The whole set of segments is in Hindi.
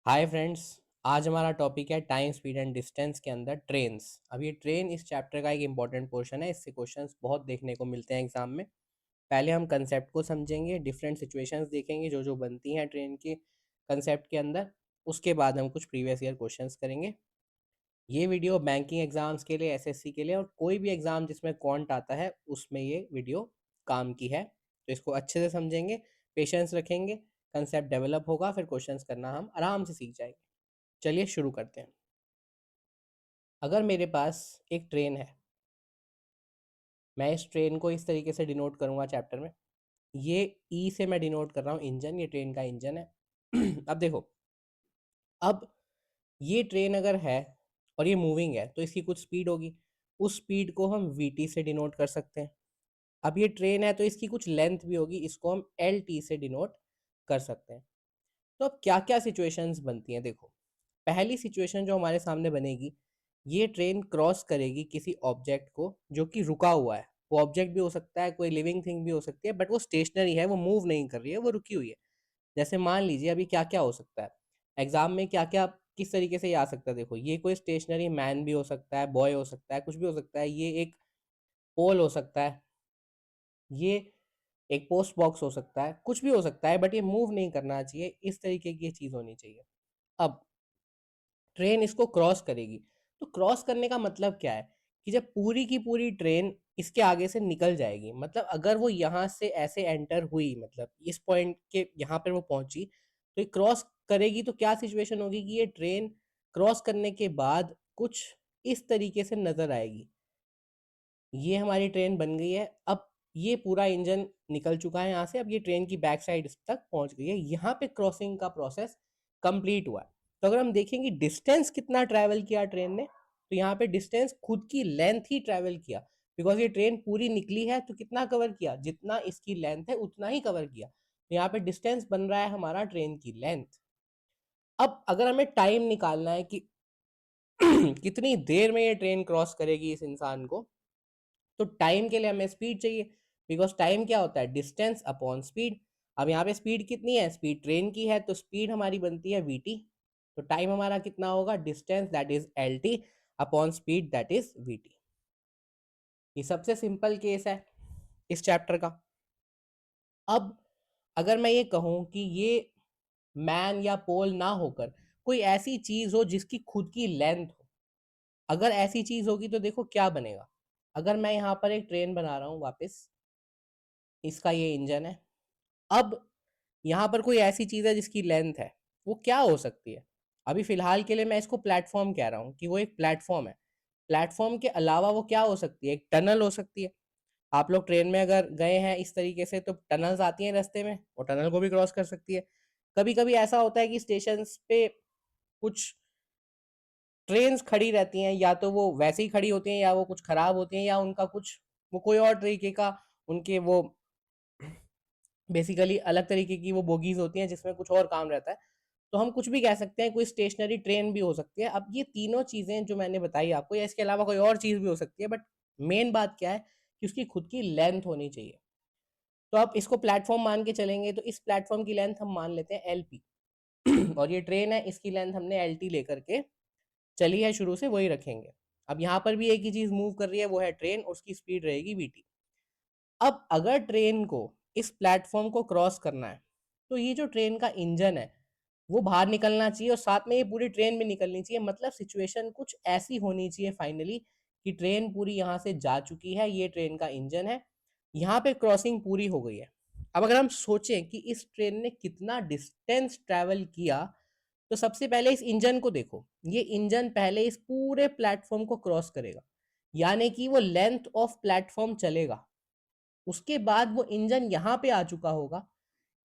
Hi friends. आज हमारा टॉपिक है टाइम स्पीड एंड डिस्टेंस के अंदर ट्रेन्स। अब ये ट्रेन इस चैप्टर का एक इंपॉर्टेंट पोर्शन है, इससे क्वेश्चंस बहुत देखने को मिलते हैं एग्जाम में। पहले हम कंसेप्ट को समझेंगे, डिफरेंट सिचुएशंस देखेंगे जो जो बनती हैं ट्रेन के कंसेप्ट के अंदर। उसके बाद हम कुछ प्रीवियस ईयर क्वेश्चंस करेंगे। ये वीडियो बैंकिंग एग्जाम्स के लिए, एसएससी के लिए और कोई भी एग्जाम जिसमें क्वांट आता है उसमें ये वीडियो काम की है। तो इसको अच्छे से समझेंगे, पेशेंस रखेंगे, कंसेप्ट डेवलप होगा, फिर क्वेश्चंस करना हम आराम से सीख जाएंगे। चलिए शुरू करते हैं। अगर मेरे पास एक ट्रेन है, मैं इस ट्रेन को इस तरीके से डिनोट करूंगा चैप्टर में। ये ई से मैं डिनोट कर रहा हूँ इंजन, ये ट्रेन का इंजन है। अब देखो, अब ये ट्रेन अगर है और ये मूविंग है तो इसकी कुछ स्पीड होगी। उस स्पीड को हम वीटी से डिनोट कर सकते हैं। अब ये ट्रेन है तो इसकी कुछ लेंथ भी होगी, इसको हम एल टी से डिनोट कर सकते हैं। तो अब क्या क्या सिचुएशंस बनती हैं देखो। पहली सिचुएशन जो हमारे सामने बनेगी, ये ट्रेन क्रॉस करेगी किसी ऑब्जेक्ट को जो कि रुका हुआ है। वो ऑब्जेक्ट भी हो सकता है, कोई लिविंग थिंग भी हो सकती है, बट वो स्टेशनरी है, वो मूव नहीं कर रही है, वो रुकी हुई है। जैसे मान लीजिए अभी क्या क्या हो सकता है एग्जाम में, क्या क्या किस तरीके से ये आ सकता है। देखो, ये कोई स्टेशनरी मैन भी हो सकता है, बॉय हो सकता है, कुछ भी हो सकता है। ये एक पोल हो सकता है, ये एक पोस्ट बॉक्स हो सकता है, कुछ भी हो सकता है, बट ये मूव नहीं करना चाहिए। इस तरीके की ये चीज़ होनी चाहिए। अब ट्रेन इसको क्रॉस करेगी, तो क्रॉस करने का मतलब क्या है कि जब पूरी की पूरी ट्रेन इसके आगे से निकल जाएगी, मतलब अगर वो यहाँ से ऐसे एंटर हुई, मतलब इस पॉइंट के यहाँ पर वो पहुंची, तो ये क्रॉस करेगी। तो क्या सिचुएशन होगी कि ये ट्रेन क्रॉस करने के बाद कुछ इस तरीके से नजर आएगी। ये हमारी ट्रेन बन गई है। अब ये पूरा इंजन निकल चुका है यहाँ से, अब ये ट्रेन की बैक साइड तक पहुंच गई है। यहाँ पे क्रॉसिंग का प्रोसेस कंप्लीट हुआ है। तो अगर हम देखेंगे डिस्टेंस कितना ट्रैवल किया ट्रेन ने, तो यहाँ पे डिस्टेंस खुद की लेंथ ही ट्रैवल किया। बिकॉज ये ट्रेन पूरी निकली है तो कितना कवर किया, जितना इसकी लेंथ है उतना ही कवर किया। तो यहाँ पे डिस्टेंस बन रहा है हमारा ट्रेन की लेंथ। अब अगर हमें टाइम निकालना है कि कितनी देर में ये ट्रेन क्रॉस करेगी इस इंसान को, तो टाइम के लिए हमें स्पीड चाहिए। बिकॉज टाइम क्या होता है, डिस्टेंस अपॉन स्पीड। अब यहाँ पे स्पीड कितनी है, स्पीड ट्रेन की है, तो स्पीड हमारी बनती है वीटी। तो टाइम हमारा कितना होगा, distance that is L T upon speed that is VT. ये सबसे सिंपल केस है इस चैप्टर का। अब अगर मैं ये कहूं कि ये मैन या पोल ना होकर कोई ऐसी चीज हो जिसकी खुद की लेंथ हो, अगर ऐसी चीज होगी तो देखो क्या बनेगा। अगर मैं यहाँ पर एक ट्रेन बना रहा हूँ वापस, इसका ये इंजन है। अब यहाँ पर कोई ऐसी चीज़ है जिसकी लेंथ है, वो क्या हो सकती है। अभी फिलहाल के लिए मैं इसको प्लेटफॉर्म कह रहा हूँ कि वो एक प्लेटफॉर्म है। प्लेटफॉर्म के अलावा वो क्या हो सकती है, एक टनल हो सकती है। आप लोग ट्रेन में अगर गए हैं इस तरीके से, तो टनल्स आती हैं रास्ते में, और टनल को भी क्रॉस कर सकती है। कभी कभी ऐसा होता है कि स्टेशन पे कुछ ट्रेन्स खड़ी रहती हैं, या तो वो वैसे ही खड़ी होती हैं, या वो कुछ खराब होती हैं, या उनका कुछ वो कोई और तरीके का उनके वो बेसिकली अलग तरीके की वो बोगीज होती हैं जिसमें कुछ और काम रहता है। तो हम कुछ भी कह सकते हैं, कोई स्टेशनरी ट्रेन भी हो सकती है। अब ये तीनों चीजें जो मैंने बताई आपको, या इसके अलावा कोई और चीज भी हो सकती है, बट मेन बात क्या है कि उसकी खुद की लेंथ होनी चाहिए। तो आप इसको प्लेटफॉर्म मान के चलेंगे, तो इस प्लेटफॉर्म की लेंथ हम मान लेते हैं एल पी। और ये ट्रेन है, इसकी लेंथ हमने एल टी लेकर के चली है, शुरू से वही रखेंगे। अब यहाँ पर भी एक ही चीज मूव कर रही है, वो है ट्रेन, उसकी स्पीड रहेगी वीटी। अब अगर ट्रेन को इस प्लेटफॉर्म को क्रॉस करना है, तो ये जो ट्रेन का इंजन है वो बाहर निकलना चाहिए, और साथ में ये पूरी ट्रेन भी निकलनी चाहिए। मतलब सिचुएशन कुछ ऐसी होनी चाहिए फाइनली कि ट्रेन पूरी यहाँ से जा चुकी है, ये ट्रेन का इंजन है, यहाँ पे क्रॉसिंग पूरी हो गई है। अब अगर हम सोचें कि इस ट्रेन ने कितना डिस्टेंस ट्रेवल किया, तो सबसे पहले इस इंजन को देखो। ये इंजन पहले इस पूरे प्लेटफॉर्म को क्रॉस करेगा, यानी कि वो लेंथ ऑफ प्लेटफॉर्म चलेगा। उसके बाद वो इंजन यहाँ पे आ चुका होगा।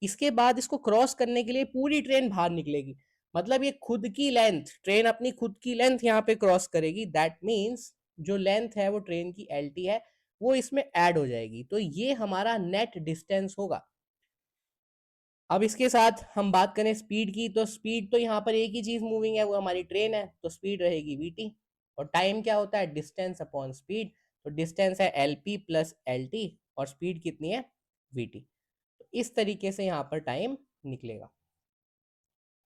इसके बाद इसको क्रॉस करने के लिए पूरी ट्रेन बाहर निकलेगी। मतलब ये खुद की लेंथ, ट्रेन अपनी खुद की लेंथ यहाँ पे क्रॉस करेगी। दैट मीन्स जो लेंथ है वो ट्रेन की एल टी है, वो इसमें ऐड हो जाएगी। तो ये हमारा नेट डिस्टेंस होगा। अब इसके साथ हम बात करें स्पीड की, तो स्पीड तो यहाँ पर एक ही चीज मूविंग है, वो हमारी ट्रेन है, तो स्पीड रहेगी वीटी। और टाइम क्या होता है, डिस्टेंस अपॉन स्पीड। तो डिस्टेंस है L P plus L T, और स्पीड कितनी है, वीटी। तो इस तरीके से यहाँ पर टाइम निकलेगा।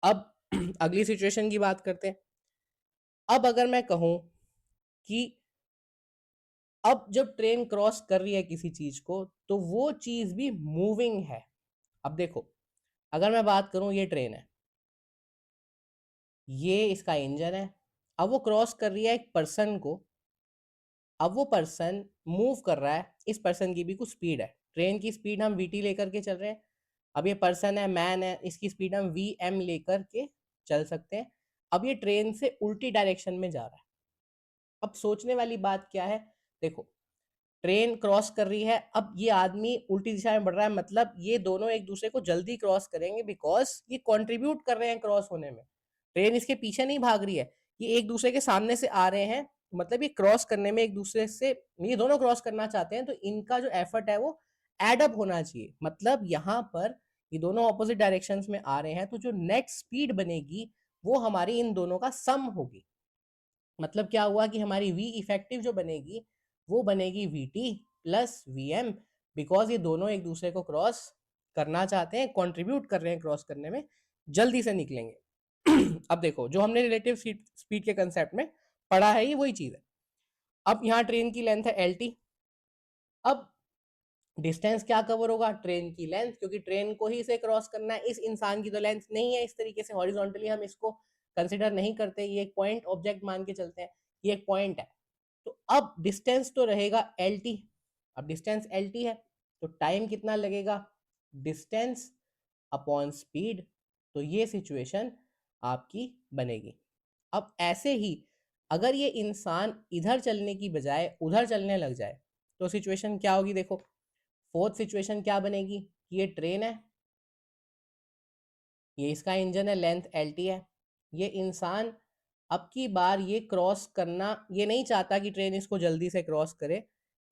अब अगली सिचुएशन की बात करते हैं। अब अगर मैं कहूं कि अब जब ट्रेन क्रॉस कर रही है किसी चीज को, तो वो चीज भी मूविंग है। अब देखो, अगर मैं बात करूं, ये ट्रेन है, ये इसका इंजन है, अब वो क्रॉस कर रही है एक पर्सन को, अब वो पर्सन मूव कर रहा है, इस पर्सन की भी कुछ स्पीड है, ट्रेन की स्पीड हम वीटी लेकर के चल रहे हैं, अब ये पर्सन है, मैन है, इसकी स्पीड हम वी एम लेकर के चल सकते हैं। अब ये ट्रेन से उल्टी डायरेक्शन में जा रहा है। अब सोचने वाली बात क्या है, देखो, ट्रेन क्रॉस कर रही है, अब ये आदमी उल्टी दिशा में बढ़ रहा है, मतलब ये दोनों एक दूसरे को जल्दी क्रॉस करेंगे, बिकॉज ये कंट्रीब्यूट कर रहे हैं क्रॉस होने में। ट्रेन इसके पीछे नहीं भाग रही है, ये एक दूसरे के सामने से आ रहे हैं, मतलब ये क्रॉस करने में एक दूसरे से, ये दोनों क्रॉस करना चाहते हैं, तो इनका जो एफर्ट है वो एडअप होना चाहिए। मतलब यहाँ पर ये दोनों ऑपोजिट डायरेक्शंस में आ रहे हैं, तो जो नेट स्पीड बनेगी वो हमारी इन दोनों का सम होगी। मतलब क्या हुआ कि हमारी वी इफेक्टिव जो बनेगी वो बनेगी V T plus V M, because ये दोनों एक दूसरे को क्रॉस करना चाहते हैं, कंट्रीब्यूट कर रहे हैं क्रॉस करने में, जल्दी से निकलेंगे। अब देखो, जो हमने रिलेटिव स्पीड के कंसेप्ट में पढ़ा है, ये वही चीज है। अब यहाँ ट्रेन की लेंथ है एल टी, अब डिस्टेंस क्या कवर होगा, ट्रेन की लेंथ, क्योंकि ट्रेन को ही इसे क्रॉस करना है, इस इंसान की तो लेंथ नहीं है, इस तरीके से हॉरिजॉन्टली हम इसको कंसिडर नहीं करते, ये एक पॉइंट ऑब्जेक्ट मान के चलते हैं, ये एक पॉइंट है। तो अब डिस्टेंस तो रहेगा एल टी, अब डिस्टेंस एल टी है, तो टाइम कितना लगेगा, डिस्टेंस अपॉन स्पीड, तो ये सिचुएशन आपकी बनेगी। अब ऐसे ही अगर ये इंसान इधर चलने की बजाय उधर चलने लग जाए, तो सिचुएशन क्या होगी, देखो, फोर्थ सिचुएशन क्या बनेगी, ये ट्रेन है, ये इसका इंजन है, लेंथ एल टी है, ये इंसान अब की बार ये क्रॉस करना, ये नहीं चाहता कि ट्रेन इसको जल्दी से क्रॉस करे,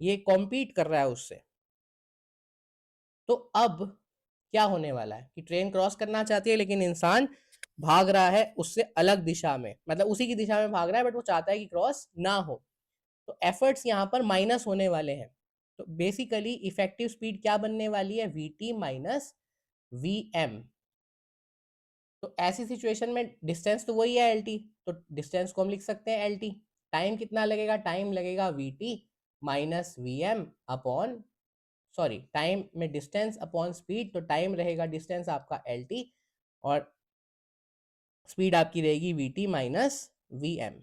ये कॉम्पीट कर रहा है उससे। तो अब क्या होने वाला है कि ट्रेन क्रॉस करना चाहती है, लेकिन इंसान भाग रहा है उससे अलग दिशा में, मतलब उसी की दिशा में भाग रहा है, बट वो चाहता है कि क्रॉस ना हो, तो एफर्ट्स यहाँ पर माइनस होने वाले हैं। तो बेसिकली इफेक्टिव स्पीड क्या बनने वाली है, V T minus V M. तो ऐसी सिचुएशन में डिस्टेंस तो वही है एल टी, तो डिस्टेंस को हम लिख सकते हैं एल टी, टाइम कितना लगेगा, टाइम लगेगा V T minus V M upon, sorry, time में डिस्टेंस अपॉन स्पीड, तो टाइम रहेगा डिस्टेंस आपका एल टी, और स्पीड आपकी रहेगी V T minus V M.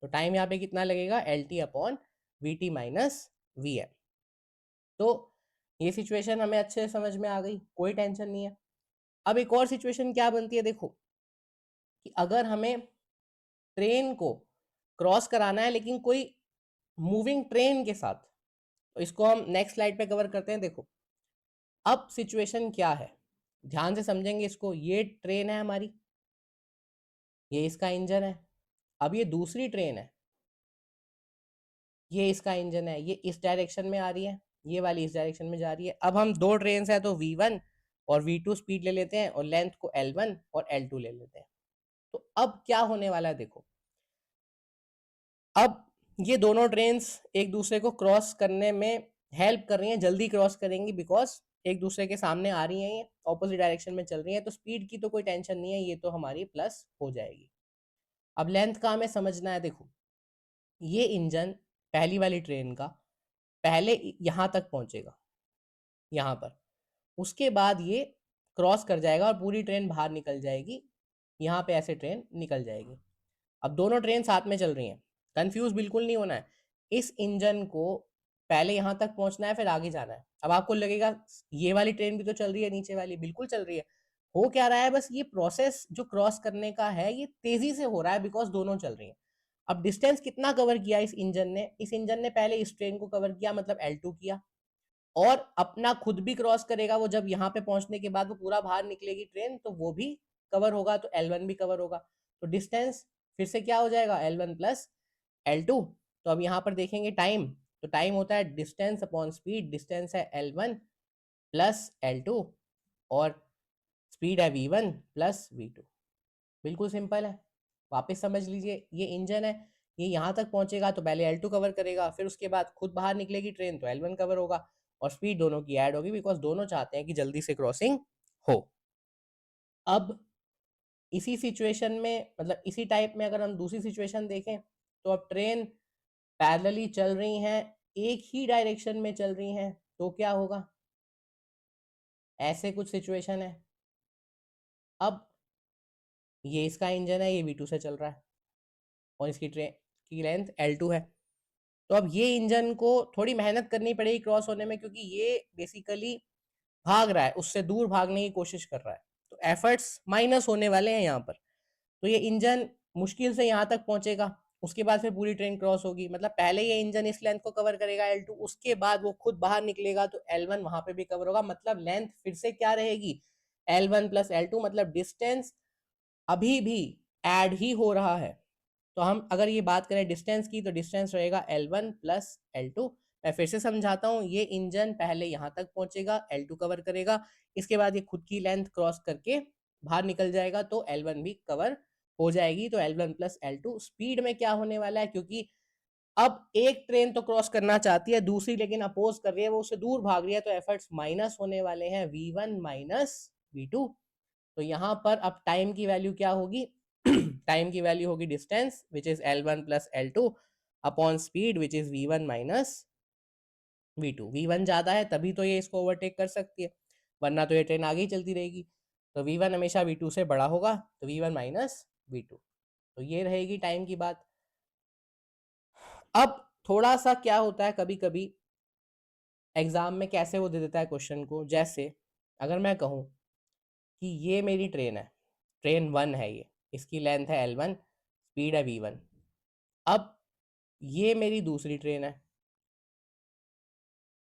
तो टाइम यहाँ पे कितना लगेगा, L T upon V T minus V M. तो ये सिचुएशन हमें अच्छे से समझ में आ गई, कोई टेंशन नहीं है। अब एक और सिचुएशन क्या बनती है, देखो, कि अगर हमें ट्रेन को क्रॉस कराना है लेकिन कोई मूविंग ट्रेन के साथ, तो इसको हम नेक्स्ट स्लाइड पे कवर करते हैं। देखो, अब सिचुएशन क्या है, ध्यान से समझेंगे इसको, ये ट्रेन है हमारी, ये इसका इंजन है, अब ये दूसरी ट्रेन है, ये इसका इंजन है, ये इस डायरेक्शन में आ रही है, ये वाली इस डायरेक्शन में जा रही है। अब हम दो ट्रेन है, तो V1 और V2 स्पीड ले लेते हैं, और लेंथ को L1 और L2 ले लेते हैं। तो अब क्या होने वाला है, देखो, अब ये दोनों ट्रेन्स एक दूसरे को क्रॉस करने में हेल्प कर रही हैं, जल्दी क्रॉस करेंगी, बिकॉज एक दूसरे के सामने आ रही हैं, ये ऑपोजिट डायरेक्शन में चल रही हैं, तो स्पीड की तो कोई टेंशन नहीं है, ये तो हमारी प्लस हो जाएगी। अब लेंथ का हमें समझना है, देखो, ये इंजन पहली वाली ट्रेन का पहले यहां तक पहुंचेगा, यहाँ पर, उसके बाद ये क्रॉस कर जाएगा और पूरी ट्रेन बाहर निकल जाएगी, यहाँ पे ऐसे ट्रेन निकल जाएगी। अब दोनों ट्रेन साथ में चल रही हैं, कंफ्यूज बिल्कुल नहीं होना है, इस इंजन को पहले यहाँ तक पहुंचना है, फिर आगे जाना है। अब आपको लगेगा ये वाली ट्रेन भी तो चल रही है, नीचे वाली बिल्कुल चल रही है, हो क्या रहा है, बस ये प्रोसेस जो क्रॉस करने का है ये तेजी से हो रहा है, बिकॉज दोनों चल रही हैं। अब डिस्टेंस कितना कवर किया इस इंजन ने, इस इंजन ने पहले इस ट्रेन को कवर किया, मतलब L2 किया, और अपना खुद भी क्रॉस करेगा, वो जब यहाँ पे पहुंचने के बाद वो पूरा बाहर निकलेगी ट्रेन, तो वो भी कवर होगा, तो L1 भी कवर होगा, तो डिस्टेंस फिर से क्या हो जाएगा, L1 प्लस L2। तो अब यहाँ पर देखेंगे टाइम, तो टाइम होता है डिस्टेंस अपॉन स्पीड, डिस्टेंस है L1 प्लस L2, और स्पीड है V1 प्लस V2। बिल्कुल सिंपल है, वापस समझ लीजिए, ये इंजन है, ये यहाँ तक पहुंचेगा तो पहले L2 कवर करेगा, फिर उसके बाद खुद बाहर निकलेगी ट्रेन, तो L1 कवर होगा, और स्पीड दोनों की ऐड होगी, बिकॉज दोनों चाहते हैं कि जल्दी से क्रॉसिंग हो। अब इसी सिचुएशन में, मतलब इसी टाइप में अगर हम दूसरी सिचुएशन देखें तो अब ट्रेन पैरेलली चल रही हैं, एक ही डायरेक्शन में चल रही हैं, तो क्या होगा? ऐसे कुछ सिचुएशन है। अब ये इसका इंजन है, ये V2 से चल रहा है और इसकी ट्रेन की लेंथ L2 है। तो अब ये इंजन को थोड़ी मेहनत करनी पड़ेगी क्रॉस होने में, क्योंकि ये बेसिकली भाग रहा है, उससे दूर भागने की कोशिश कर रहा है, तो एफर्ट्स माइनस होने वाले हैं यहाँ पर। तो ये इंजन मुश्किल से यहाँ तक पहुंचेगा, उसके बाद फिर पूरी ट्रेन क्रॉस होगी, मतलब पहले ये इंजन इस लेंथ को कवर करेगा L2, उसके बाद वो खुद बाहर निकलेगा तो L1 वहां पे भी कवर होगा, मतलब लेंथ फिर से क्या रहेगी? L1 प्लस L2, मतलब डिस्टेंस अभी भी ऐड ही हो रहा है। तो हम अगर ये बात करें डिस्टेंस की, तो डिस्टेंस रहेगा L1 प्लस L2। मैं फिर से समझाता हूँ, ये इंजन पहले यहाँ तक पहुंचेगा, L2 कवर करेगा, इसके बाद ये खुद की लेंथ क्रॉस करके बाहर निकल जाएगा तो L1 भी कवर हो जाएगी। तो L1 प्लस L2 स्पीड में क्या होने वाला है, क्योंकि अब एक ट्रेन तो क्रॉस करना चाहती है, दूसरी लेकिन अपोज कर रही है, वो उससे दूर भाग रही है, तो एफर्ट्स माइनस होने वाले हैं, V1 माइनस V2। तो यहाँ पर अब टाइम की वैल्यू क्या होगी? टाइम की वैल्यू होगी distance which is L1 plus L2 upon speed which is V1 minus V2। V1 ज्यादा है तभी तो ये इसको ओवरटेक कर सकती है, वरना तो ये ट्रेन आगे ही चलती रहेगी। तो V1 हमेशा V2 से बड़ा होगा, तो V1 माइनस V2। तो ये रहेगी टाइम की बात। अब थोड़ा सा क्या होता है, कभी कभी एग्जाम में कैसे वो दे देता है क्वेश्चन को, जैसे अगर मैं कहूँ कि ये मेरी ट्रेन है, ट्रेन 1 है ये, इसकी लेंथ है L1, स्पीड है V1। अब ये मेरी दूसरी ट्रेन है,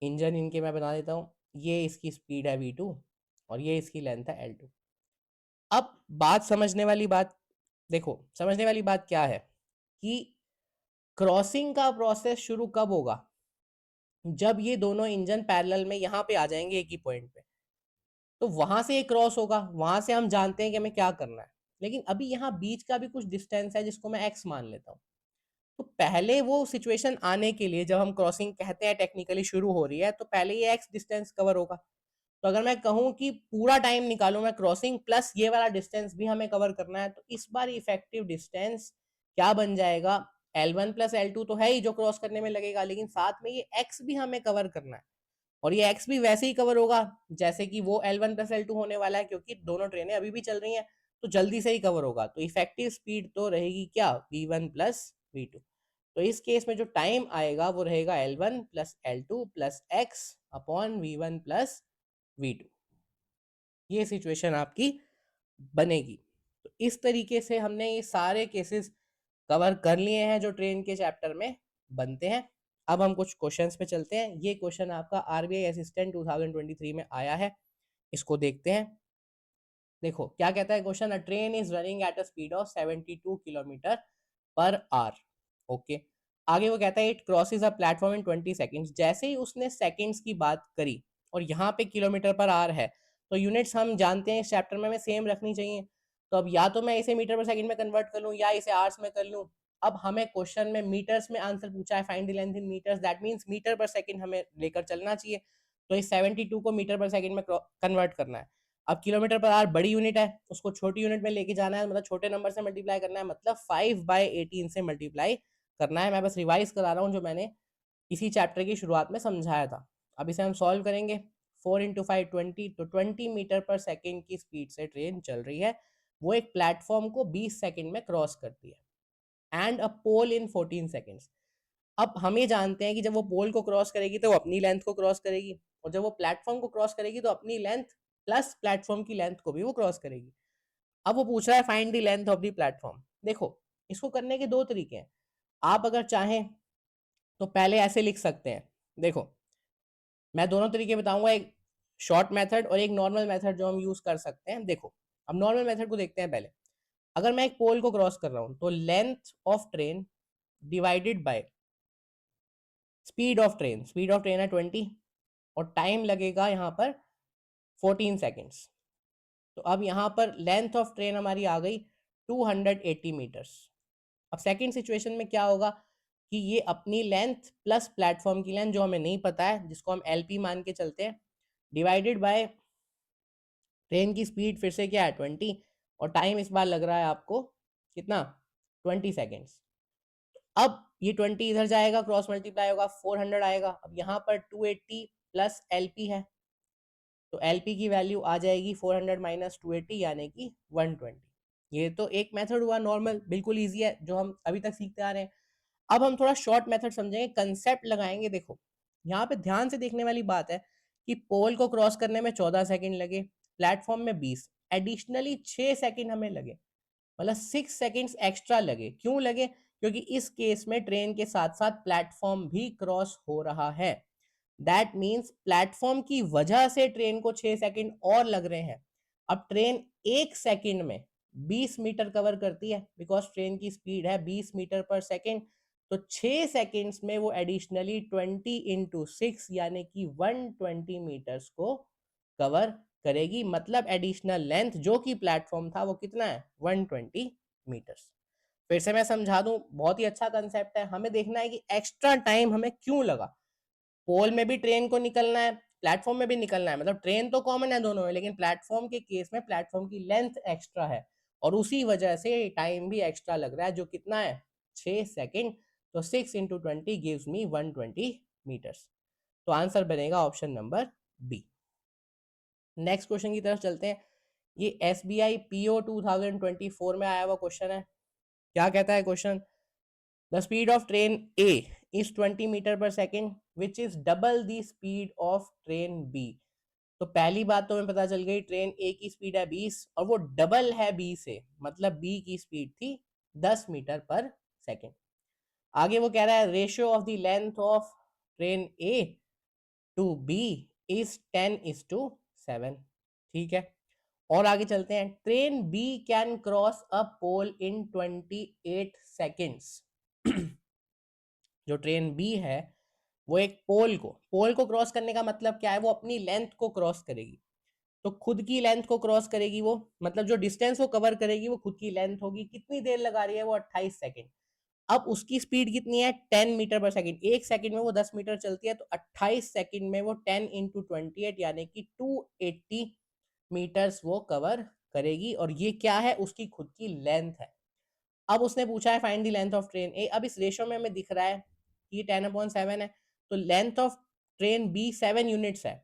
इंजन इनके मैं बना देता हूँ, ये इसकी स्पीड है V2 और ये इसकी लेंथ है L2। अब बात समझने वाली बात, देखो समझने वाली बात क्या है कि क्रॉसिंग का प्रोसेस शुरू कब होगा? जब ये दोनों इंजन पैरेलल में यहाँ पे आ जाएंगे एक ही पॉइंट पे, तो वहां से एक क्रॉस होगा, वहां से हम जानते हैं कि हमें क्या करना है। लेकिन अभी यहाँ बीच का भी कुछ डिस्टेंस है जिसको मैं x मान लेता हूँ। तो पहले वो सिचुएशन आने के लिए, जब हम क्रॉसिंग कहते हैं टेक्निकली शुरू हो रही है, तो पहले ये x डिस्टेंस कवर होगा। तो अगर मैं कहूँ कि पूरा टाइम निकालू मैं क्रॉसिंग प्लस ये वाला डिस्टेंस भी हमें कवर करना है, तो इस बार इफेक्टिव डिस्टेंस क्या बन जाएगा? L1 प्लस L2 तो है ही जो क्रॉस करने में लगेगा, लेकिन साथ में ये x भी हमें कवर करना है, और ये x भी वैसे ही कवर होगा जैसे कि वो L1 प्लस L2 होने वाला है, क्योंकि दोनों ट्रेनें अभी भी चल रही हैं, तो जल्दी से ही कवर होगा। तो इफेक्टिव स्पीड तो रहेगी क्या? V1 plus V2। तो इस केस में जो टाइम आएगा वो रहेगा L1 plus L2 plus x upon V1 plus V2। ये सिचुएशन आपकी बनेगी। तो इस तरीके से हमने ये सारे केसेस कवर कर लिए हैं जो ट्रेन के चैप्टर में बनते हैं। अब हम कुछ क्वेश्चंस पे चलते हैं। ये क्वेश्चन आपका आरबीआई असिस्टेंट 2023 में आया है, इसको देखते हैं। देखो क्या कहता है question, a train is running at a speed of 72 kilometre per hour. Okay, आगे वो कहता है it crosses a platform in 20 seconds. जैसे ही उसने सेकंड्स की बात करी और यहाँ पे किलोमीटर पर आवर है, तो यूनिट्स हम जानते हैं इस चैप्टर में हमें सेम रखनी चाहिए। तो अब या तो मैं इसे मीटर पर सेकंड में कन्वर्ट कर लूँ या इसे आवर्स में कर लूँ। अब हमें क्वेश्चन में मीटर्स में आंसर पूछा है, find the length in metres, that means metre per second हमें लेकर चलना चाहिए। तो इस 72 को मीटर पर सेकंड में कन्वर्ट करना है। अब किलोमीटर पर आवर बड़ी यूनिट है, उसको छोटी यूनिट में लेके जाना है, मतलब छोटे नंबर से मल्टीप्लाई करना है, मतलब 5/18 से मल्टीप्लाई करना है। मैं बस रिवाइज करा रहा हूँ जो मैंने इसी चैप्टर की शुरुआत में समझाया था। अब इसे हम सॉल्व करेंगे। 4 × 5 20, तो 20 मीटर पर सेकेंड की स्पीड से ट्रेन चल रही है, वो एक प्लेटफॉर्म को 20 सेकेंड में क्रॉस करती है, and a pole in 14 seconds. अब हम ये जानते हैं कि जब वो पोल को क्रॉस करेगी तो वो अपनी लेंथ को क्रॉस करेगी, और जब वो प्लेटफॉर्म को क्रॉस करेगी तो अपनी लेंथ प्लस प्लेटफॉर्म की लेंथ को भी वो क्रॉस करेगी। अब वो पूछ रहा है find the length of the platform. देखो इसको करने के दो तरीके हैं। आप अगर चाहें तो पहले ऐसे लिख सकते हैं। देखो मैं दोनों तरीके बताऊंगा, एक शॉर्ट मेथड और एक नॉर्मल मेथड जो हम यूज कर सकते हैं। देखो अब नॉर्मल मेथड को देखते हैं पहले। अगर मैं एक पोल को क्रॉस कर रहा हूं तो length of train divided by speed of train, speed of train है 20 और टाइम लगेगा यहाँ पर 14 सेकेंड्स। तो अब यहाँ पर लेंथ ऑफ ट्रेन हमारी आ गई 280 मीटर्स। अब सेकंड सिचुएशन में क्या होगा कि ये अपनी लेंथ प्लस प्लेटफॉर्म की लेंथ जो हमें नहीं पता है, जिसको हम एलपी मान के चलते हैं, डिवाइडेड बाय ट्रेन की स्पीड फिर से क्या है 20, और टाइम इस बार लग रहा है आपको कितना, 20 सेकेंड्स। अब ये 20 इधर जाएगा, क्रॉस मल्टीप्लाई होगा, 400 आएगा। अब यहाँ पर 280 प्लस एलपी है, तो एलपी की वैल्यू आ जाएगी 400 माइनस 280 यानी कि 120। ये तो एक मेथड हुआ नॉर्मल, बिल्कुल ईजी है, जो हम अभी तक सीखते आ रहे हैं। अब हम थोड़ा शॉर्ट मेथड समझेंगे, कंसेप्ट लगाएंगे। देखो यहाँ पे ध्यान से देखने वाली बात है कि पोल को क्रॉस करने में 14 सेकंड लगे, प्लेटफॉर्म में 20, एडिशनली 6 सेकंड हमें लगे, मतलब 6 सेकंड्स एक्स्ट्रा लगे। क्यों लगे? क्योंकि इस केस में ट्रेन के साथ साथ प्लेटफॉर्म भी क्रॉस हो रहा है। दैट मीन्स प्लेटफॉर्म की वजह से ट्रेन को 6 सेकंड और लग रहे हैं। अब ट्रेन 1 सेकंड में 20 मीटर कवर करती है, बिकॉज ट्रेन की स्पीड है 20 मीटर पर सेकंड, तो 6 सेकंड्स में वो एडिशनली 20 इंटू 6 यानी कि 120 मीटर्स को कवर करेगी। मतलब एडिशनल लेंथ जो कि प्लेटफॉर्म था वो कितना है, 120 मीटर्स। फिर से मैं समझा दूं, बहुत ही अच्छा कंसेप्ट है। हमें देखना है कि एक्स्ट्रा टाइम हमें क्यों लगा। पोल में भी ट्रेन को निकलना है, प्लेटफॉर्म में भी निकलना है, मतलब ट्रेन तो कॉमन है दोनों में, लेकिन प्लेटफॉर्म के केस में प्लेटफॉर्म की लेंथ एक्स्ट्रा है और उसी वजह से टाइम भी एक्स्ट्रा लग रहा है, जो कितना है, 6 सेकंड। तो 6 इंटू 20 गिव्स मी 120 मीटर्स। तो आंसर बनेगा option number B. Next question की तरफ चलते हैं। ये SBI PO 2024 में आया हुआ क्वेश्चन है। क्या कहता है question? The speed of train A is 20 metre per second which is double the speed of train B। तो पहली बात तो हमें पता चल गई, ट्रेन A की स्पीड है 20 और वो डबल है B से, मतलब B की स्पीड थी 10 मीटर पर सेकेंड। आगे वो कह रहा है ratio of the length of train A to B is 10:7। ठीक है, और आगे चलते हैं। Train B can cross a pole in 28 seconds. जो ट्रेन B है वो एक पोल को क्रॉस करने का मतलब क्या है, वो अपनी लेंथ को क्रॉस करेगी। तो खुद की लेंथ को क्रॉस करेगी वो, मतलब जो डिस्टेंस वो कवर करेगी वो खुद की लेंथ होगी। कितनी देर लगा रही है वो, 28 सेकेंड। अब उसकी स्पीड कितनी है, 10 मीटर पर सेकेंड। एक सेकेंड में वो 10 मीटर चलती है, तो 28 सेकेंड में वो 10 इंटू 28 यानी कि 280 मीटर्स वो कवर करेगी। और ये क्या है, उसकी खुद की लेंथ है। अब उसने पूछा है find the length of train A. अब इस रेशियो में हमें दिख रहा है कि ये 10/7 है, तो length of train B 7 units है,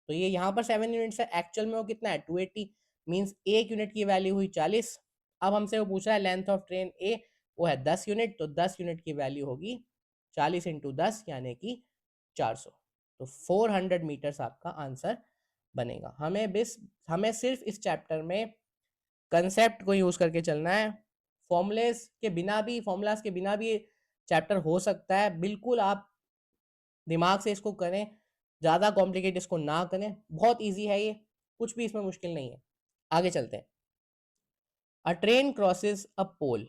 तो ये यहाँ पर 7 यूनिट्स है, एक्चुअल में वो कितना है, 280। मीन्स एक यूनिट की वैल्यू हुई 40। अब हमसे वो पूछ रहा है लेंथ ऑफ ट्रेन ए, वो है 10 यूनिट, तो 10 यूनिट की वैल्यू होगी 40 इंटू 10 यानी कि 400। तो 400 मीटर्स आपका आंसर बनेगा। हमें सिर्फ इस चैप्टर में कंसेप्ट को यूज करके चलना है। फॉर्मूलाज के बिना भी चैप्टर हो सकता है, बिल्कुल आप दिमाग से इसको करें, ज़्यादा कॉम्प्लिकेट इसको ना करें, बहुत इजी है ये, कुछ भी इसमें मुश्किल नहीं है। आगे चलते हैं। A train crosses a pole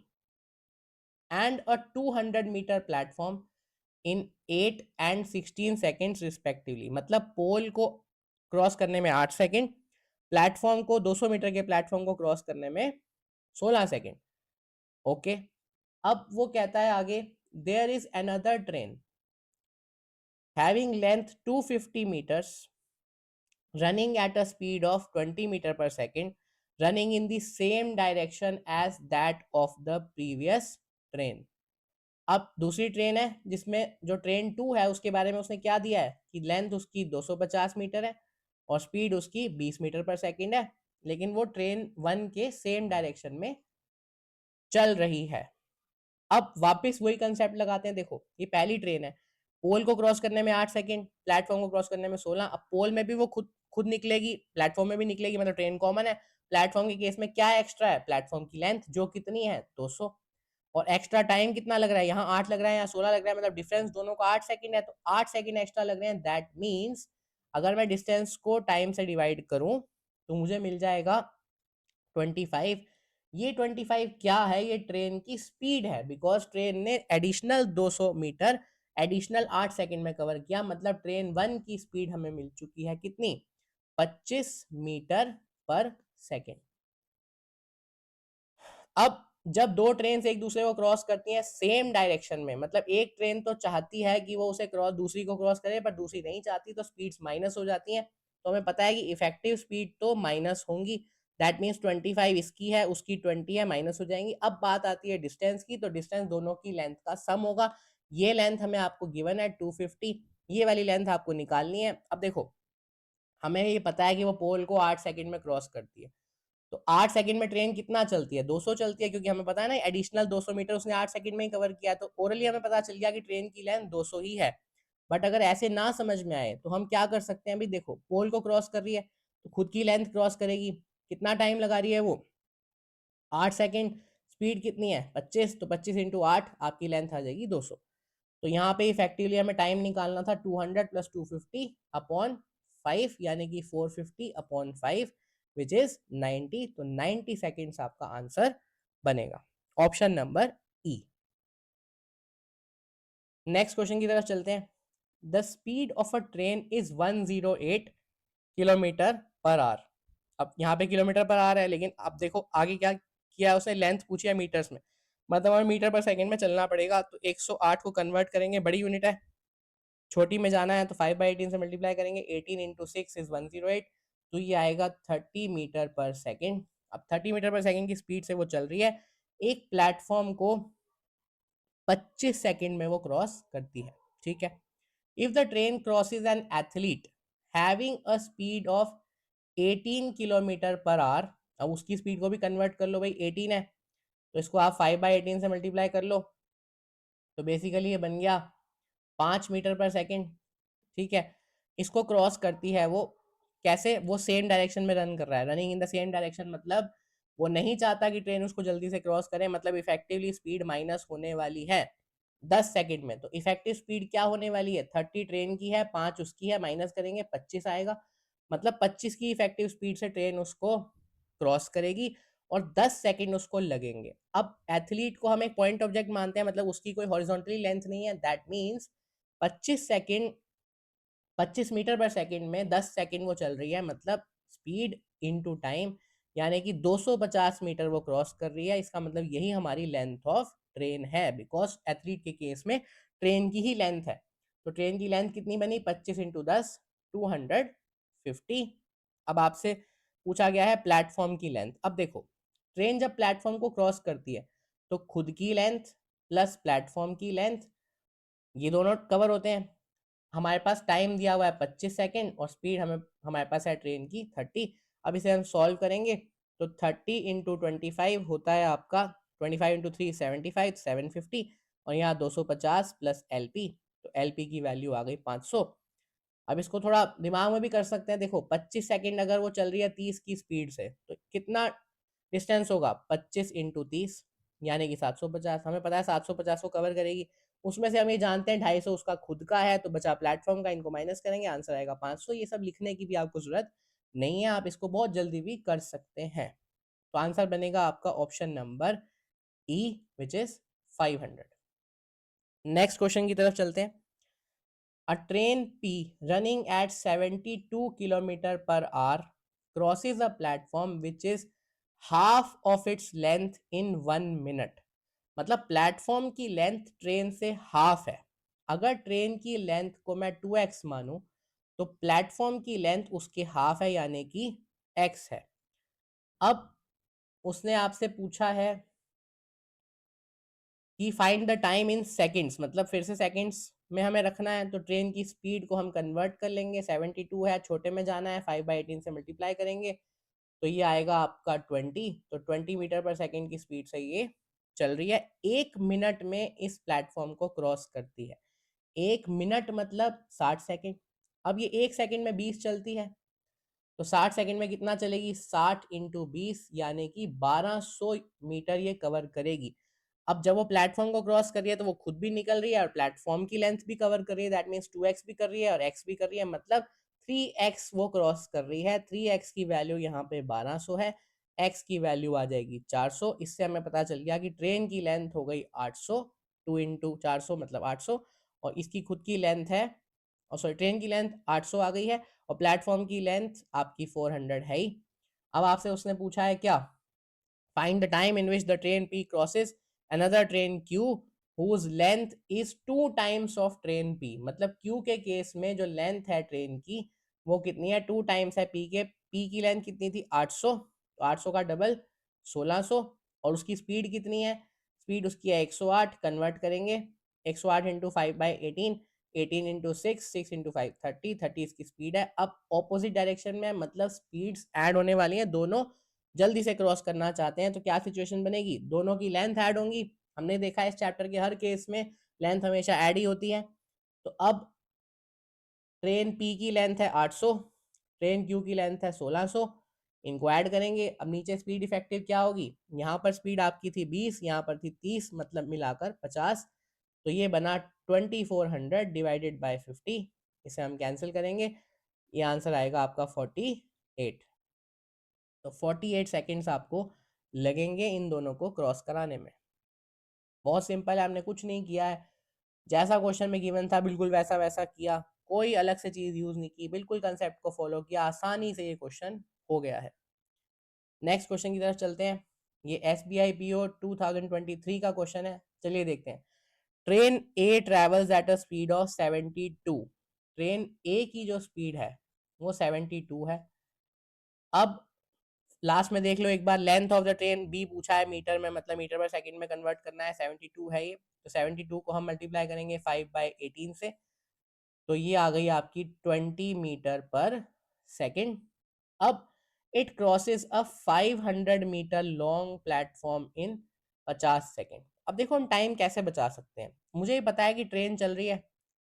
and a 200 metre platform in 8 and 16 seconds respectively. मतलब पोल को क्रॉस करने में 8 सेकेंड, प्लेटफॉर्म को 200 मीटर के प्लेटफॉर्म को क्रॉस करने में 16 सेकेंड। ओके, अब वो कहता है आगे, there is another train having length 250 metres running at a speed of 20 meter per second running in the same direction as that of the previous train। अब दूसरी ट्रेन है जिसमें जो ट्रेन 2 है उसके बारे में उसने क्या दिया है कि लेंथ उसकी 250 मीटर है और स्पीड उसकी 20 मीटर पर सेकंड है, लेकिन वो ट्रेन 1 के सेम डायरेक्शन में चल रही है। अब वापस वही कंसेप्ट लगाते हैं। देखो ये पहली ट्रेन है, पोल को क्रॉस करने में 8 सेकंड, प्लेटफॉर्म को क्रॉस करने में 16। अब पोल में भी वो खुद खुद निकलेगी, प्लेटफॉर्म में भी निकलेगी, मतलब ट्रेन कॉमन है। प्लेटफॉर्म के केस में क्या एक्स्ट्रा है, प्लेटफॉर्म की लेंथ जो कितनी है 200, और एक्स्ट्रा टाइम कितना लग रहा है, यहाँ 8 लग रहा है, यहाँ 16 लग रहा है, मतलब डिफरेंस दोनों का 8 सेकंड है, तो 8 सेकंड एक्स्ट्रा लग रहे हैं। दैट मीन्स अगर मैं डिस्टेंस को टाइम से डिवाइड करूं तो मुझे मिल जाएगा 25। ये 25 क्या है, ये ट्रेन की स्पीड है, बिकॉज ट्रेन ने एडिशनल 200 मीटर एडिशनल 8 सेकंड में कवर किया। मतलब ट्रेन 1 की स्पीड हमें मिल चुकी है कितनी, 25 मीटर पर सेकंड। अब जब दो ट्रेन एक दूसरे को क्रॉस करती हैं सेम डायरेक्शन में, मतलब एक ट्रेन तो चाहती है कि वो उसे क्रॉस दूसरी को क्रॉस करे, पर दूसरी नहीं चाहती, तो स्पीड्स माइनस हो जाती हैं। तो हमें पता है कि इफेक्टिव स्पीड तो माइनस होंगी, दैट मीन्स 25 इसकी है, उसकी 20 है, माइनस हो जाएंगी। अब बात आती है डिस्टेंस की, तो डिस्टेंस दोनों की लेंथ का सम होगा। ये लेंथ हमें आपको गिवन है 250, ये वाली लेंथ आपको निकालनी है। अब देखो हमें ये पता है कि वो पोल को 8 सेकंड में क्रॉस करती है, तो 8 सेकंड में ट्रेन कितना चलती है, 200 चलती है, क्योंकि हमें पता है ना एडिशनल 200 मीटर उसने 8 सेकंड में ही कवर किया। तो ओरली हमें पता चल गया कि ट्रेन की लेंथ 200 ही है। बट अगर ऐसे ना समझ में आए तो हम क्या कर सकते हैं, अभी देखो पोल को क्रॉस कर रही है तो खुद की लेंथ क्रॉस करेगी, कितना टाइम लगा रही है वो, 8 सेकंड। स्पीड कितनी है 25, तो 25 इंटू 8 आपकी लेंथ आ जाएगी 200। तो यहाँ पे इफेक्टिवली हमें टाइम निकालना था 200 प्लस 250 अपॉन 5, यानी कि 450 अपॉन 5 विच इज 90। तो 90 सेकेंड्स आपका आंसर बनेगा, ऑप्शन नंबर ई। नेक्स्ट क्वेश्चन की तरफ चलते हैं। The speed of a train is 108 kilometre per hour. अब यहाँ पे किलोमीटर पर आवर है, लेकिन अब देखो आगे क्या किया है उसने, लेंथ पूछी है मीटर्स में, मतलब हमें मीटर पर सेकंड में चलना पड़ेगा। तो 108 को कन्वर्ट करेंगे, बड़ी यूनिट है, छोटी में जाना है तो 5/18 से मल्टीप्लाई करेंगे, 18 इंटू 6 इज 108, तो ये आएगा 30 मीटर पर सेकेंड। अब 30 मीटर पर सेकेंड की स्पीड से वो चल रही है, एक प्लेटफॉर्म को 25 सेकेंड में वो क्रॉस करती है, ठीक है। If the train crosses an athlete having a speed of 18 kilometre per hour, अब उसकी स्पीड को भी कन्वर्ट कर लो भाई, 18 है तो इसको आप 5/18 से मल्टीप्लाई कर लो, तो बेसिकली ये बन गया 5 मीटर पर सेकेंड, ठीक है। इसको क्रॉस करती है वो, कैसे, वो सेम डायरेक्शन में रन कर रहा है, running in the same direction, मतलब वो नहीं चाहता कि ट्रेन उसको जल्दी से क्रॉस करे, मतलब इफेक्टिवली स्पीड माइनस होने वाली है 10 सेकंड में। तो इफेक्टिव स्पीड क्या होने वाली है, 30 ट्रेन की है, 5 उसकी है, माइनस करेंगे 25 आएगा, मतलब 25 की इफेक्टिव स्पीड से ट्रेन उसको क्रॉस करेगी और 10 सेकंड उसको लगेंगे। अब एथलीट को हम एक पॉइंट ऑब्जेक्ट मानते हैं, मतलब उसकी कोई हॉरिजॉन्टली लेंथ नहीं है, that means 25 second 25 metre per second में 10 सेकंड वो चल रही है, मतलब स्पीड इनटू टाइम, यानी कि 250 मीटर वो क्रॉस कर रही है। इसका मतलब यही हमारी लेंथ ऑफ ट्रेन है, बिकॉज एथलीट के केस में ट्रेन की ही लेंथ है। तो ट्रेन की लेंथ कितनी बनी, 25 इंटू 10 250। अब आपसे पूछा गया है प्लेटफॉर्म की लेंथ। अब देखो ट्रेन जब प्लेटफॉर्म को क्रॉस करती है तो खुद की लेंथ प्लस प्लेटफॉर्म की लेंथ, ये दोनों कवर होते हैं। हमारे पास टाइम दिया हुआ है 25 सेकेंड और स्पीड हमारे पास है ट्रेन की 30। अब इसे हम सॉल्व करेंगे तो 30 इंटू 25 होता है आपका 25 इंटू 3 75 750, और यहाँ 250 प्लस एल पी, तो एल पी की वैल्यू आ गई 500। अब इसको थोड़ा दिमाग में भी कर सकते हैं, देखो 25 सेकेंड अगर वो चल रही है 30 की स्पीड से तो कितना डिस्टेंस होगा, 25 इंटू 30 यानी कि 750। हमें पता है 750 को कवर करेगी, उसमें से हम ये जानते हैं 250 उसका खुद का है, तो बचा प्लेटफॉर्म का, इनको माइनस करेंगे आंसर आएगा 500। ये सब लिखने की भी आपको जरूरत नहीं है, आप इसको बहुत जल्दी भी कर सकते हैं। तो आंसर बनेगा आपका option number E which is 500। Next question की तरफ चलते हैं। A train P running at 72 kilometer per hour crosses a platform which is half of its length in 1 minute। मतलब प्लेटफॉर्म की लेंथ ट्रेन से हाफ है। अगर ट्रेन की लेंथ को मैं 2x मानूं तो प्लेटफॉर्म की लेंथ उसके हाफ है, यानी कि x है। अब उसने आपसे पूछा है कि find the time in seconds, मतलब फिर से सेकंड्स में हमें रखना है, तो ट्रेन की स्पीड को हम कन्वर्ट कर लेंगे, 72 है, छोटे में जाना है, 5/18 से मल्टीप्लाई करेंगे तो ये आएगा आपका 20। तो 20 मीटर पर सेकंड की स्पीड से ये चल रही है, 1 मिनट में इस प्लेटफॉर्म को क्रॉस करती है। 1 मिनट मतलब 60 सेकेंड। अब ये 1 सेकेंड में 20 चलती है, तो 60 सेकेंड में कितना चलेगी, 60 इंटू 20 यानी कि 1200 मीटर ये कवर करेगी। अब जब वो प्लेटफॉर्म को क्रॉस कर रही है तो वो खुद भी निकल रही है और प्लेटफॉर्म की लेंथ भी कवर कर रही है, दैट मीन्स 2x भी कर रही है और x भी कर रही है, मतलब 3x वो क्रॉस कर रही है। 3x की वैल्यू यहाँ पे 1200 है, x की वैल्यू आ जाएगी 400। इससे हमें पता चल गया कि ट्रेन की लेंथ हो गई 800, 2 इंटू 400 मतलब 800, और इसकी खुद की लेंथ है, और सॉरी ट्रेन की लेंथ 800 आ गई है और प्लेटफॉर्म की लेंथ आपकी 400 है ही। अब आपसे उसने पूछा है क्या, find the time in which the train P crosses another train Q whose length is 2 times of train P. मतलब क्यू के केस में जो लेंथ है ट्रेन की वो कितनी है, 2 टाइम्स है पी के। पी की लेंथ कितनी थी 800, तो 800 का डबल 1600, और उसकी स्पीड कितनी है, स्पीड उसकी है 108, कन्वर्ट करेंगे 108 इंटू 5/18, 18 इंटू 6, 6 इंटू 5 30, 30 इसकी स्पीड है। अब ऑपोजिट डायरेक्शन में मतलब स्पीड्स ऐड होने वाली हैं, दोनों जल्दी से क्रॉस करना चाहते हैं, तो क्या सिचुएशन बनेगी, दोनों की लेंथ ऐड होंगी। हमने देखा है इस चैप्टर के हर केस में लेंथ हमेशा ऐड ही होती है। तो अब ट्रेन पी की लेंथ है 800, ट्रेन क्यू की लेंथ है 1600, इनको ऐड करेंगे। अब नीचे स्पीड इफेक्टिव क्या होगी, यहाँ पर स्पीड आपकी थी 20, यहाँ पर थी 30, मतलब मिलाकर 50, तो ये बना 2400 डिवाइडेड बाय 50, इसे हम कैंसिल करेंगे, ये आंसर आएगा आपका 48। तो 48 सेकेंड्स आपको लगेंगे इन दोनों को क्रॉस कराने में। बहुत सिंपल है, हमने कुछ नहीं किया है, जैसा क्वेश्चन में गिवन था बिल्कुल वैसा वैसा किया, कोई अलग से चीज यूज नहीं की, बिल्कुल कंसेप्ट को फॉलो किया, आसानी से ये क्वेश्चन हो गया है। नेक्स्ट क्वेश्चन की तरफ चलते हैं। ये SBI PO 2023 का क्वेश्चन है, चलिए देखते हैं। Train A travels at a speed of 72, train A की जो स्पीड है वो 72 है। अब लास्ट में देख लो एक बार, length of the train B पूछा है मीटर में, मतलब मीटर पर सेकंड में कन्वर्ट करना है, 72 है ये, तो 72 को हम मल्टीप्लाई करेंगे 5/18 से, तो ये आ गई आपकी 20 मीटर पर सेकंड। अब it crosses a 500 metre long platform in 50 second. अब देखो हम टाइम कैसे बचा सकते हैं, मुझे ही पता है कि ट्रेन चल रही है,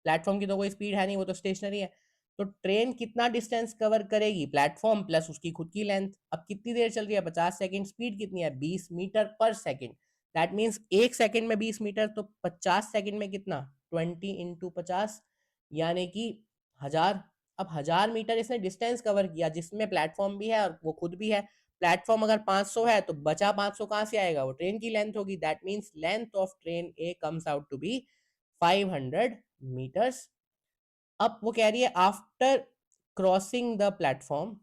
प्लेटफॉर्म की तो कोई स्पीड है नहीं, वो तो स्टेशनरी है, तो ट्रेन कितना डिस्टेंस कवर करेगी, प्लेटफॉर्म प्लस उसकी खुद की लेंथ। अब कितनी देर चल रही है, 50 सेकंड, स्पीड कितनी है 20 metre per second, that means एक सेकंड में 20 मीटर, तो 50 सेकंड में कितना, 20 इंटू 50, यानी कि 1000। अब 1000 मीटर इसने डिस्टेंस कवर किया, जिसमें प्लेटफॉर्म भी है और वो खुद भी है। प्लेटफॉर्म अगर 500 है तो बचा 500 कहां से आएगा, वो ट्रेन की लेंथ होगी, that means length of train A comes out to be 500 metres. अब वो कह रही है after crossing the platform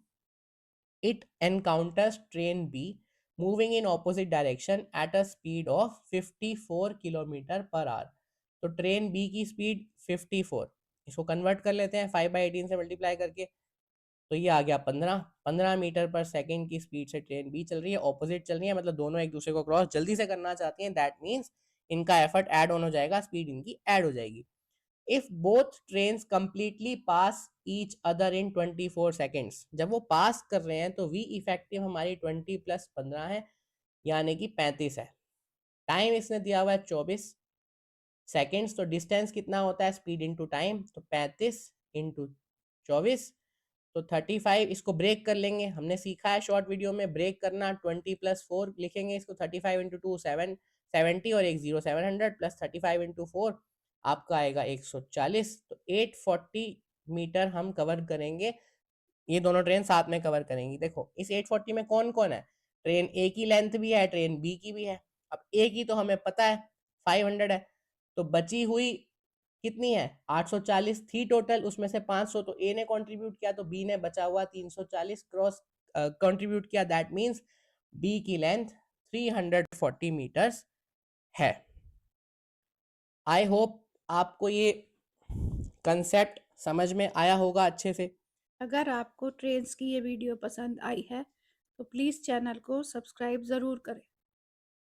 it encounters train B moving in opposite direction at a speed of 54 kilometre per hour. तो ट्रेन बी की स्पीड 54, इसको कन्वर्ट कर लेते हैं 5/18 से मल्टीप्लाई करके, तो ये आ गया 15 मीटर पर सेकंड की स्पीड से ट्रेन बी चल रही है, ऑपोजिट चल रही है, मतलब दोनों एक दूसरे को क्रॉस जल्दी से करना चाहती हैं, दैट मीन्स इनका एफर्ट ऐड ऑन हो जाएगा, स्पीड इनकी ऐड हो जाएगी। If both trains completely pass each other in 24 seconds, जब वो पास कर रहे हैं तो वी इफेक्टिव हमारी 20 + 15 है, यानी कि 35 है। टाइम इसने दिया हुआ है 24 सेकेंड्स, तो डिस्टेंस कितना होता है, स्पीड इंटू टाइम, तो 35 इंटू 24, तो 35। इसको ब्रेक कर लेंगे, हमने सीखा है शॉर्ट वीडियो में ब्रेक करना, 20 + 4 लिखेंगे इसको, 35 इंटू 2 770, और एक 0 700 प्लस 35 इंटू 4 आपका आएगा 140, तो 840 मीटर हम कवर करेंगे, ये दोनों ट्रेन साथ में कवर करेंगी। देखो इस 840 में कौन कौन है, ट्रेन ए की लेंथ भी है, ट्रेन बी की भी है। अब ए की तो हमें पता है 500 है, तो बची हुई कितनी है 840 थी टोटल, उसमें से 500 तो ए ने कंट्रीब्यूट किया, तो बी ने बचा हुआ 340 क्रॉस कंट्रीब्यूट किया, दैट मींस बी की लेंथ 340 मीटर्स है। आई होप आपको ये कंसेप्ट समझ में आया होगा अच्छे से। अगर आपको ट्रेन्स की ये वीडियो पसंद आई है तो प्लीज़ चैनल को सब्सक्राइब ज़रूर करें।